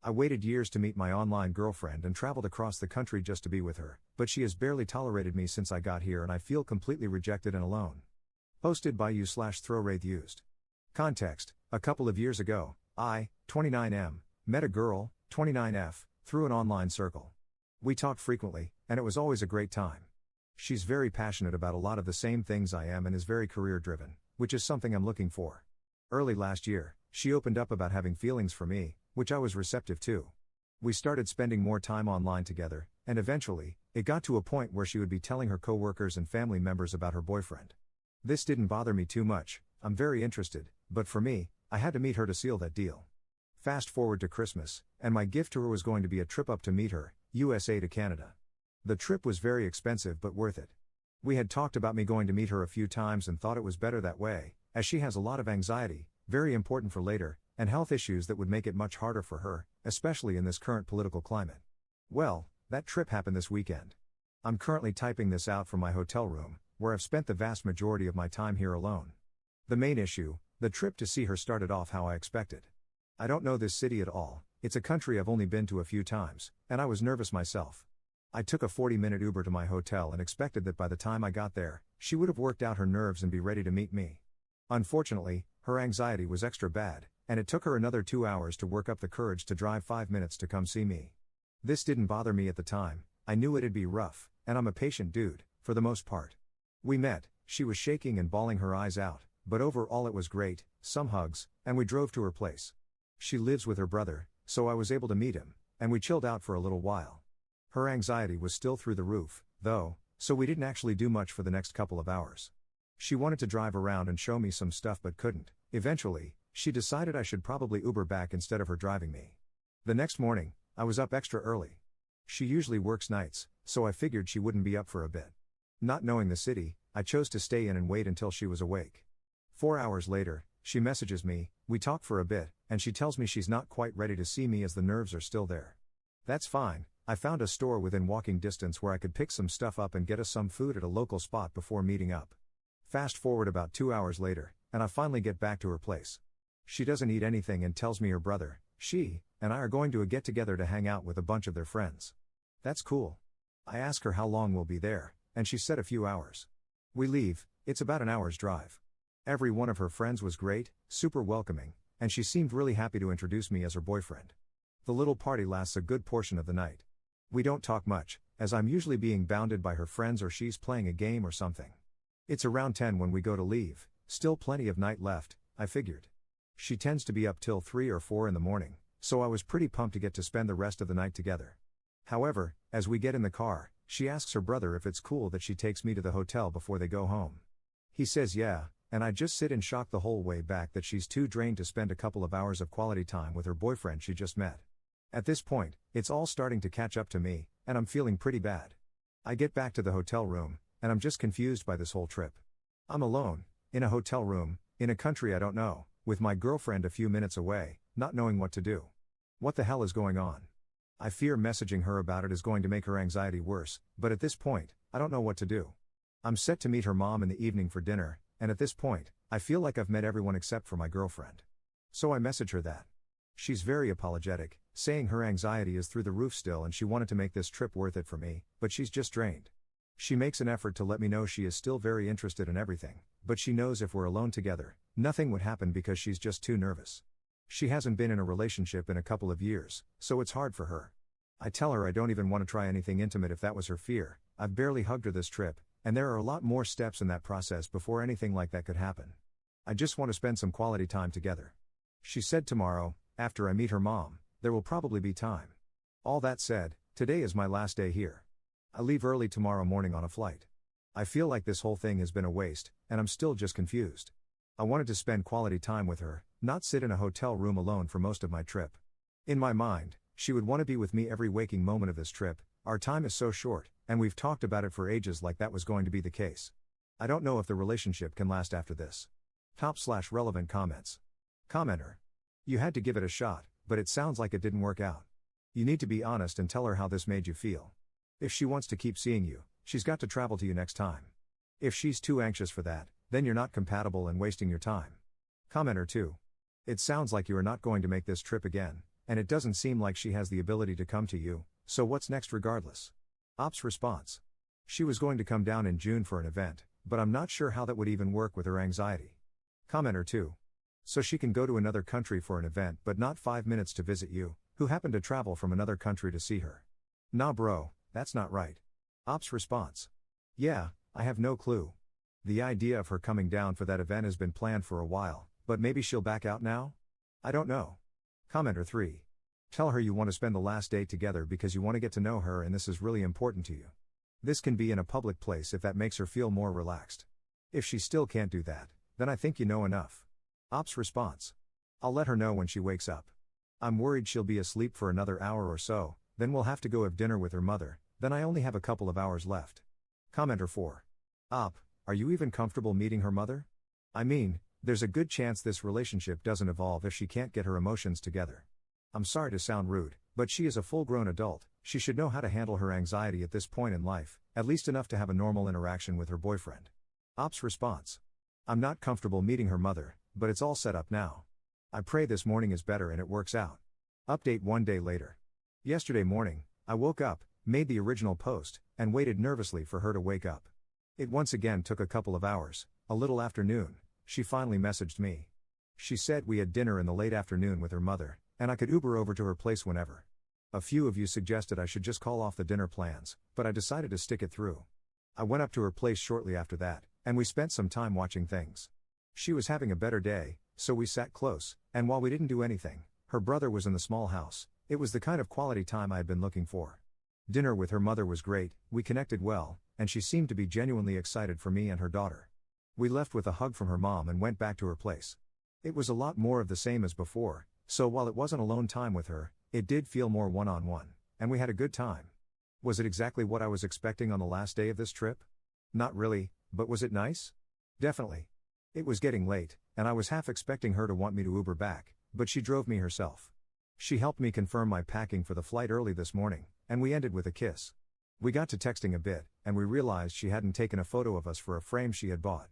I waited years to meet my online girlfriend and traveled across the country just to be with her, but she has barely tolerated me since I got here and I feel completely rejected and alone. Posted by you/throwwraith used. Context: a couple of years ago, I, 29M, met a girl, 29F, through an online circle. We talked frequently, and it was always a great time. She's very passionate about a lot of the same things I am and is very career-driven, which is something I'm looking for. Early last year, she opened up about having feelings for me, which I was receptive to. We started spending more time online together, and eventually, it got to a point where she would be telling her coworkers and family members about her boyfriend. This didn't bother me too much. I'm very interested, but for me, I had to meet her to seal that deal. Fast forward to Christmas, and my gift to her was going to be a trip up to meet her, USA to Canada. The trip was very expensive but worth it. We had talked about me going to meet her a few times and thought it was better that way, as she has a lot of anxiety, very important for later, and health issues that would make it much harder for her, especially in this current political climate. Well, that trip happened this weekend. I'm currently typing this out from my hotel room, where I've spent the vast majority of my time here alone. The main issue: the trip to see her started off how I expected. I don't know this city at all, it's a country I've only been to a few times, and I was nervous myself. I took a 40-minute Uber to my hotel and expected that by the time I got there, she would have worked out her nerves and be ready to meet me. Unfortunately, her anxiety was extra bad, and it took her another 2 hours to work up the courage to drive 5 minutes to come see me. This didn't bother me at the time. I knew it'd be rough, and I'm a patient dude, for the most part. We met, she was shaking and bawling her eyes out, but overall it was great, some hugs, and we drove to her place. She lives with her brother, so I was able to meet him, and we chilled out for a little while. Her anxiety was still through the roof, though, so we didn't actually do much for the next couple of hours. She wanted to drive around and show me some stuff but couldn't. Eventually, she decided I should probably Uber back instead of her driving me. The next morning, I was up extra early. She usually works nights, so I figured she wouldn't be up for a bit. Not knowing the city, I chose to stay in and wait until she was awake. 4 hours later, she messages me, we talk for a bit, and she tells me she's not quite ready to see me as the nerves are still there. That's fine. I found a store within walking distance where I could pick some stuff up and get us some food at a local spot before meeting up. Fast forward about 2 hours later, and I finally get back to her place. She doesn't eat anything and tells me her brother, she, and I are going to a get-together to hang out with a bunch of their friends. That's cool. I ask her how long we'll be there, and she said a few hours. We leave, it's about an hour's drive. Every one of her friends was great, super welcoming, and she seemed really happy to introduce me as her boyfriend. The little party lasts a good portion of the night. We don't talk much, as I'm usually being bounded by her friends or she's playing a game or something. It's around 10 when we go to leave, still plenty of night left, I figured. She tends to be up till 3 or 4 in the morning, so I was pretty pumped to get to spend the rest of the night together. However, as we get in the car, she asks her brother if it's cool that she takes me to the hotel before they go home. He says yeah, and I just sit in shock the whole way back that she's too drained to spend a couple of hours of quality time with her boyfriend she just met. At this point, it's all starting to catch up to me, and I'm feeling pretty bad. I get back to the hotel room, and I'm just confused by this whole trip. I'm alone, in a hotel room, in a country I don't know, with my girlfriend a few minutes away, not knowing what to do. What the hell is going on? I fear messaging her about it is going to make her anxiety worse, but at this point, I don't know what to do. I'm set to meet her mom in the evening for dinner, and at this point, I feel like I've met everyone except for my girlfriend. So I message her that. She's very apologetic, saying her anxiety is through the roof still and she wanted to make this trip worth it for me, but she's just drained. She makes an effort to let me know she is still very interested in everything, but she knows if we're alone together, nothing would happen because she's just too nervous. She hasn't been in a relationship in a couple of years, so it's hard for her. I tell her I don't even want to try anything intimate if that was her fear. I've barely hugged her this trip, and there are a lot more steps in that process before anything like that could happen. I just want to spend some quality time together. She said tomorrow, after I meet her mom, there will probably be time. All that said, today is my last day here. I leave early tomorrow morning on a flight. I feel like this whole thing has been a waste, and I'm still just confused. I wanted to spend quality time with her, not sit in a hotel room alone for most of my trip. In my mind, she would want to be with me every waking moment of this trip. Our time is so short, and we've talked about it for ages like that was going to be the case. I don't know if the relationship can last after this. Top/relevant comments. Commenter. You had to give it a shot, but it sounds like it didn't work out. You need to be honest and tell her how this made you feel. If she wants to keep seeing you, she's got to travel to you next time. If she's too anxious for that, then you're not compatible and wasting your time. Commenter 2. It sounds like you are not going to make this trip again, and it doesn't seem like she has the ability to come to you, so what's next regardless? Ops response. She was going to come down in June for an event, but I'm not sure how that would even work with her anxiety. Commenter 2. So she can go to another country for an event but not 5 minutes to visit you, who happen to travel from another country to see her. Nah bro, that's not right. Ops response. Yeah, I have no clue. The idea of her coming down for that event has been planned for a while, but maybe she'll back out now? I don't know. Commenter 3. Tell her you want to spend the last day together because you want to get to know her and this is really important to you. This can be in a public place if that makes her feel more relaxed. If she still can't do that, then I think you know enough. Ops response. I'll let her know when she wakes up. I'm worried she'll be asleep for another hour or so, then we'll have to go have dinner with her mother, then I only have a couple of hours left. Commenter 4. Op, are you even comfortable meeting her mother? I mean, there's a good chance this relationship doesn't evolve if she can't get her emotions together. I'm sorry to sound rude, but she is a full-grown adult, she should know how to handle her anxiety at this point in life, at least enough to have a normal interaction with her boyfriend. Ops response. I'm not comfortable meeting her mother, but it's all set up now. I pray this morning is better and it works out. Update 1 day later. Yesterday morning, I woke up, made the original post, and waited nervously for her to wake up. It once again took a couple of hours, a little after noon, she finally messaged me. She said we had dinner in the late afternoon with her mother, and I could Uber over to her place whenever. A few of you suggested I should just call off the dinner plans, but I decided to stick it through. I went up to her place shortly after that, and we spent some time watching things. She was having a better day, so we sat close, and while we didn't do anything, her brother was in the small house. It was the kind of quality time I had been looking for. Dinner with her mother was great, we connected well, and she seemed to be genuinely excited for me and her daughter. We left with a hug from her mom and went back to her place. It was a lot more of the same as before, so while it wasn't alone time with her, it did feel more one-on-one, and we had a good time. Was it exactly what I was expecting on the last day of this trip? Not really, but was it nice? Definitely. It was getting late, and I was half expecting her to want me to Uber back, but she drove me herself. She helped me confirm my packing for the flight early this morning, and we ended with a kiss. We got to texting a bit, and we realized she hadn't taken a photo of us for a frame she had bought.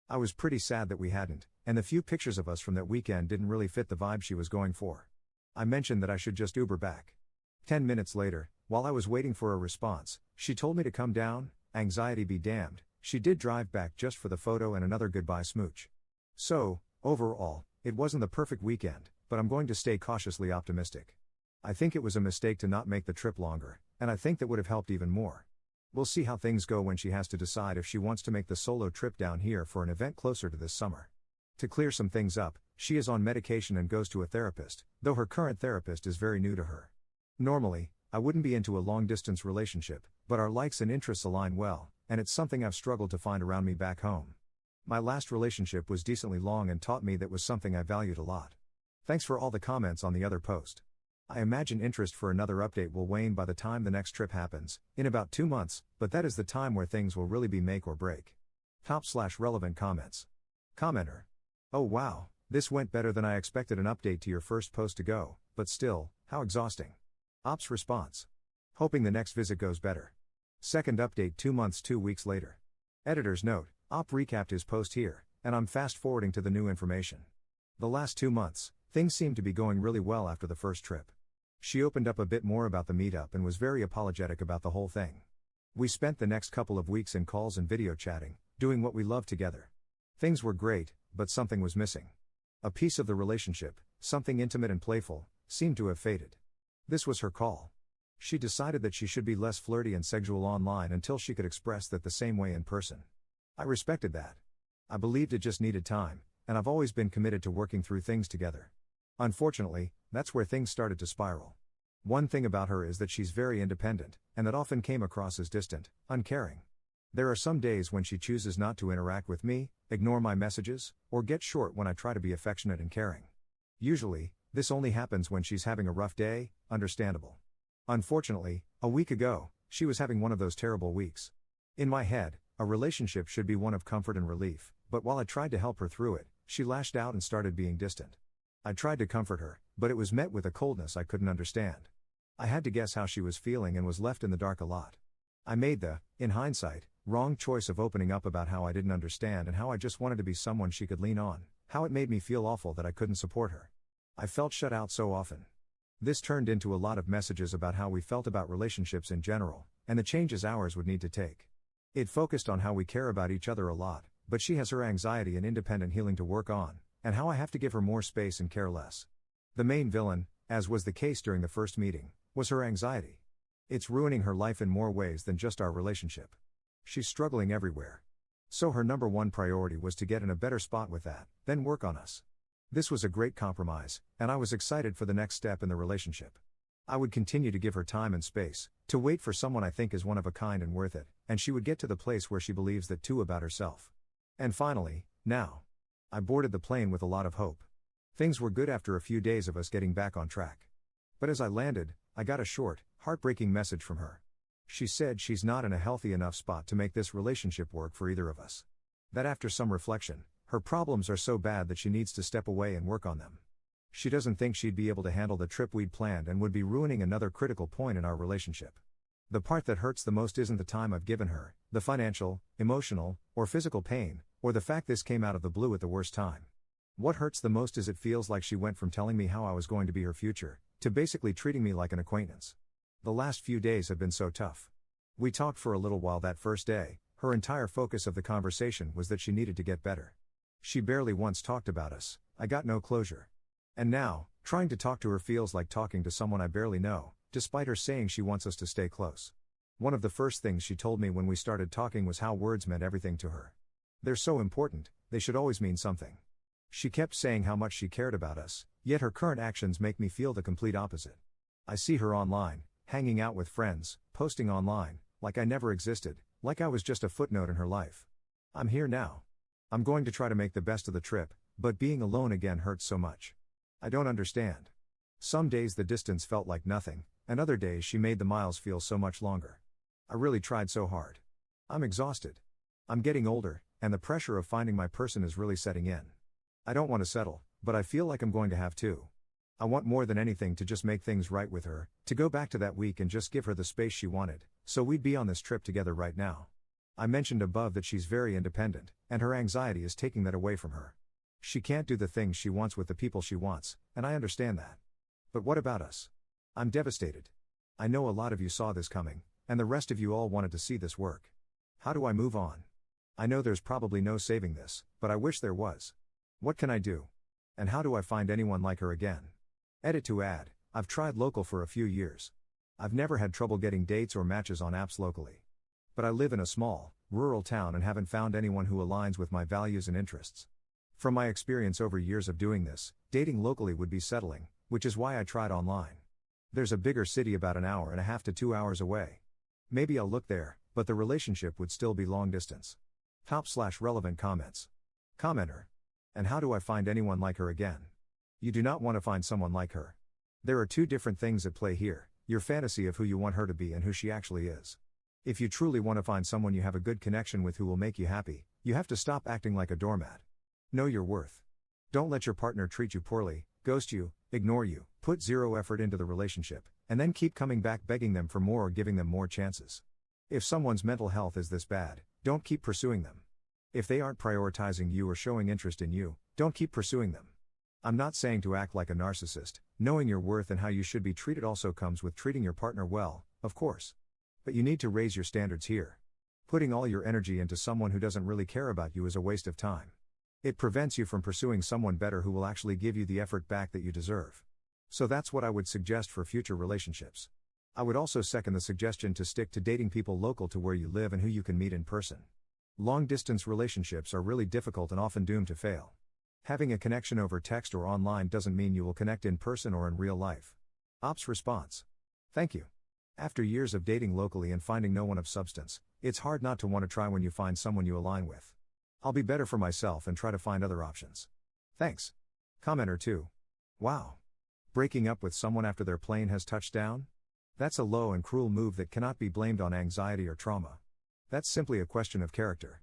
I was pretty sad that we hadn't, and the few pictures of us from that weekend didn't really fit the vibe she was going for. I mentioned that I should just Uber back. 10 minutes later, while I was waiting for a response, she told me to come down, anxiety be damned, she did drive back just for the photo and another goodbye smooch. So, overall, it wasn't the perfect weekend, but I'm going to stay cautiously optimistic. I think it was a mistake to not make the trip longer, and I think that would have helped even more. We'll see how things go when she has to decide if she wants to make the solo trip down here for an event closer to this summer. To clear some things up, she is on medication and goes to a therapist, though her current therapist is very new to her. Normally, I wouldn't be into a long-distance relationship, but our likes and interests align well, and it's something I've struggled to find around me back home. My last relationship was decently long and taught me that was something I valued a lot. Thanks for all the comments on the other post. I imagine interest for another update will wane by the time the next trip happens, in about 2 months, but that is the time where things will really be make or break. Top/relevant comments. Commenter. Oh wow, this went better than I expected. An update to your first post to go, but still, how exhausting. Ops response. Hoping the next visit goes better. Second update 2 months 2 weeks later. Editor's note, Op recapped his post here, and I'm fast forwarding to the new information. The last 2 months, things seemed to be going really well after the first trip. She opened up a bit more about the meetup and was very apologetic about the whole thing. We spent the next couple of weeks in calls and video chatting, doing what we love together. Things were great, but something was missing. A piece of the relationship, something intimate and playful, seemed to have faded. This was her call. She decided that she should be less flirty and sexual online until she could express that the same way in person. I respected that. I believed it just needed time, and I've always been committed to working through things together. Unfortunately, that's where things started to spiral. One thing about her is that she's very independent, and that often came across as distant, uncaring. There are some days when she chooses not to interact with me, ignore my messages, or get short when I try to be affectionate and caring. Usually, this only happens when she's having a rough day, understandable. Unfortunately, a week ago, she was having one of those terrible weeks. In my head, a relationship should be one of comfort and relief, but while I tried to help her through it, she lashed out and started being distant. I tried to comfort her, but it was met with a coldness I couldn't understand. I had to guess how she was feeling and was left in the dark a lot. I made the, in hindsight, wrong choice of opening up about how I didn't understand and how I just wanted to be someone she could lean on, how it made me feel awful that I couldn't support her. I felt shut out so often. This turned into a lot of messages about how we felt about relationships in general, and the changes ours would need to take. It focused on how we care about each other a lot, but she has her anxiety and independent healing to work on, and how I have to give her more space and care less. The main villain, as was the case during the first meeting, was her anxiety. It's ruining her life in more ways than just our relationship. She's struggling everywhere. So her number one priority was to get in a better spot with that, then work on us. This was a great compromise, and I was excited for the next step in the relationship. I would continue to give her time and space, to wait for someone I think is one of a kind and worth it, and she would get to the place where she believes that too about herself. And finally, now. I boarded the plane with a lot of hope. Things were good after a few days of us getting back on track. But as I landed, I got a short, heartbreaking message from her. She said she's not in a healthy enough spot to make this relationship work for either of us. That after some reflection, her problems are so bad that she needs to step away and work on them. She doesn't think she'd be able to handle the trip we'd planned and would be ruining another critical point in our relationship. The part that hurts the most isn't the time I've given her, the financial, emotional, or physical pain, or the fact this came out of the blue at the worst time. What hurts the most is it feels like she went from telling me how I was going to be her future, to basically treating me like an acquaintance. The last few days have been so tough. We talked for a little while that first day. Her entire focus of the conversation was that she needed to get better. She barely once talked about us. I got no closure. And now, trying to talk to her feels like talking to someone I barely know, despite her saying she wants us to stay close. One of the first things she told me when we started talking was how words meant everything to her. They're so important, they should always mean something. She kept saying how much she cared about us, yet her current actions make me feel the complete opposite. I see her online, hanging out with friends, posting online, like I never existed, like I was just a footnote in her life. I'm here now. I'm going to try to make the best of the trip, but being alone again hurts so much. I don't understand. Some days the distance felt like nothing, and other days she made the miles feel so much longer. I really tried so hard. I'm exhausted. I'm getting older, and the pressure of finding my person is really setting in. I don't want to settle, but I feel like I'm going to have to. I want more than anything to just make things right with her, to go back to that week and just give her the space she wanted, so we'd be on this trip together right now. I mentioned above that she's very independent, and her anxiety is taking that away from her. She can't do the things she wants with the people she wants, and I understand that. But what about us? I'm devastated. I know a lot of you saw this coming, and the rest of you all wanted to see this work. How do I move on? I know there's probably no saving this, but I wish there was. What can I do? And how do I find anyone like her again? Edit to add, I've tried local for a few years. I've never had trouble getting dates or matches on apps locally. But I live in a small, rural town and haven't found anyone who aligns with my values and interests. From my experience over years of doing this, dating locally would be settling, which is why I tried online. There's a bigger city about an hour and a half to 2 hours away. Maybe I'll look there, but the relationship would still be long distance. Top/relevant comments. Commenter. And how do I find anyone like her again? You do not want to find someone like her. There are two different things at play here, your fantasy of who you want her to be and who she actually is. If you truly want to find someone you have a good connection with who will make you happy, you have to stop acting like a doormat. Know your worth. Don't let your partner treat you poorly, ghost you, ignore you, put zero effort into the relationship, and then keep coming back begging them for more or giving them more chances. If someone's mental health is this bad, don't keep pursuing them. If they aren't prioritizing you or showing interest in you, don't keep pursuing them. I'm not saying to act like a narcissist. Knowing your worth and how you should be treated also comes with treating your partner well, of course. But you need to raise your standards here. Putting all your energy into someone who doesn't really care about you is a waste of time. It prevents you from pursuing someone better who will actually give you the effort back that you deserve. So that's what I would suggest for future relationships. I would also second the suggestion to stick to dating people local to where you live and who you can meet in person. Long-distance relationships are really difficult and often doomed to fail. Having a connection over text or online doesn't mean you will connect in person or in real life. Ops response. Thank you. After years of dating locally and finding no one of substance, it's hard not to want to try when you find someone you align with. I'll be better for myself and try to find other options. Thanks. Commenter 2. Wow. Breaking up with someone after their plane has touched down? That's a low and cruel move that cannot be blamed on anxiety or trauma. That's simply a question of character.